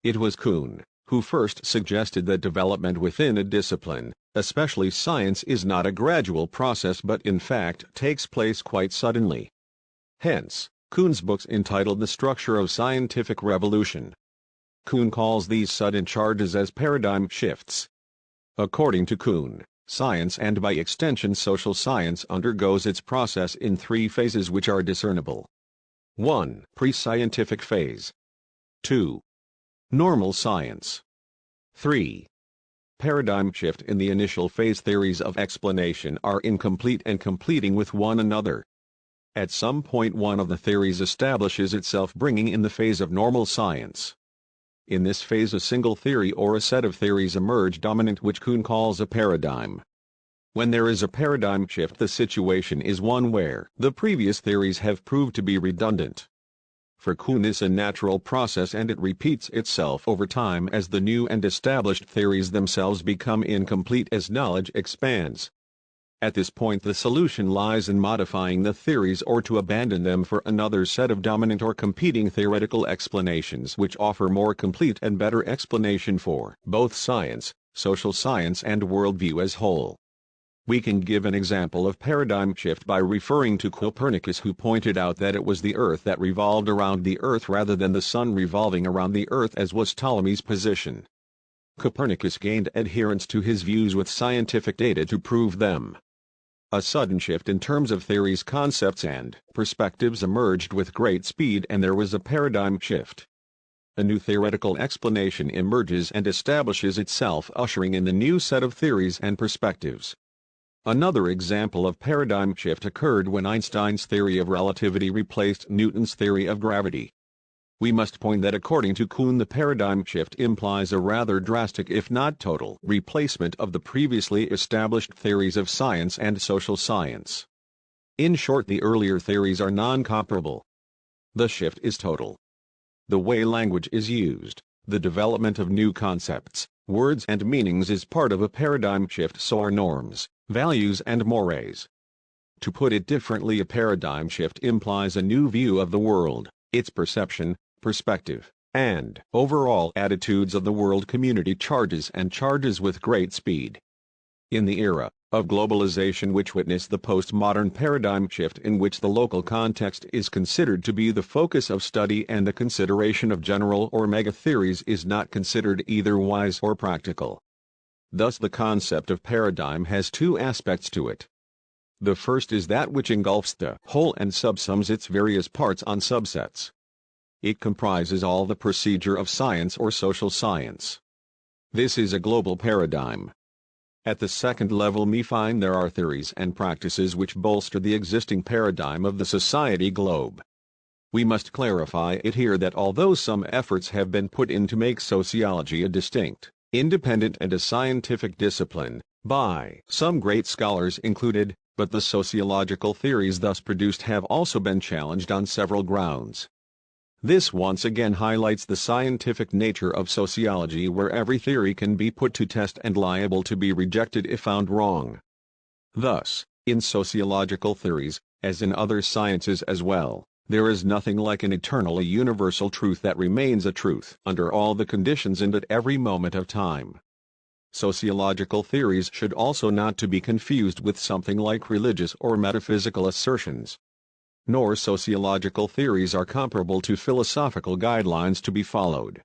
It was Kuhn who first suggested that development within a discipline, especially science, is not a gradual process but in fact takes place quite suddenly. Hence, Kuhn's books entitled The Structure of Scientific Revolution. Kuhn calls these sudden changes as paradigm shifts. According to Kuhn, science and by extension social science undergoes its process in three phases which are discernible. 1. Pre-scientific phase. 2. Normal science. 3. Paradigm shift. In the initial phase, theories of explanation are incomplete and competing with one another. At some point one of the theories establishes itself, bringing in the phase of normal science. In this phase a single theory or a set of theories emerge dominant, which Kuhn calls a paradigm. When there is a paradigm shift, the situation is one where the previous theories have proved to be redundant. For Kuhn this is a natural process and it repeats itself over time as the new and established theories themselves become incomplete as knowledge expands. At this point the solution lies in modifying the theories or to abandon them for another set of dominant or competing theoretical explanations which offer more complete and better explanation for both science, social science and worldview as whole. We can give an example of paradigm shift by referring to Copernicus, who pointed out that it was the Earth that revolved around the Earth rather than the Sun revolving around the Earth, as was Ptolemy's position. Copernicus gained adherence to his views with scientific data to prove them. A sudden shift in terms of theories, concepts and perspectives emerged with great speed and there was a paradigm shift. A new theoretical explanation emerges and establishes itself, ushering in the new set of theories and perspectives. Another example of paradigm shift occurred when Einstein's theory of relativity replaced Newton's theory of gravity. We must point that according to Kuhn the paradigm shift implies a rather drastic if not total replacement of the previously established theories of science and social science. In short, the earlier theories are non-comparable. The shift is total. The way language is used, the development of new concepts, words and meanings is part of a paradigm shift, so are norms, values and mores. To put it differently, a paradigm shift implies a new view of the world, its perception, perspective, and overall attitudes of the world community charges with great speed. In the era of globalization which witnessed the postmodern paradigm shift in which the local context is considered to be the focus of study and the consideration of general or mega theories is not considered either wise or practical. Thus the concept of paradigm has two aspects to it. The first is that which engulfs the whole and subsumes its various parts on subsets. It comprises all the procedure of science or social science. This is a global paradigm. At the second level we find there are theories and practices which bolster the existing paradigm of the society globe. We must clarify it here that although some efforts have been put in to make sociology a distinct, independent and a scientific discipline, by some great scholars included, but the sociological theories thus produced have also been challenged on several grounds. This once again highlights the scientific nature of sociology, where every theory can be put to test and liable to be rejected if found wrong. Thus, in sociological theories, as in other sciences as well, there is nothing like an eternally universal truth that remains a truth under all the conditions and at every moment of time. Sociological theories should also not to be confused with something like religious or metaphysical assertions. Nor sociological theories are comparable to philosophical guidelines to be followed.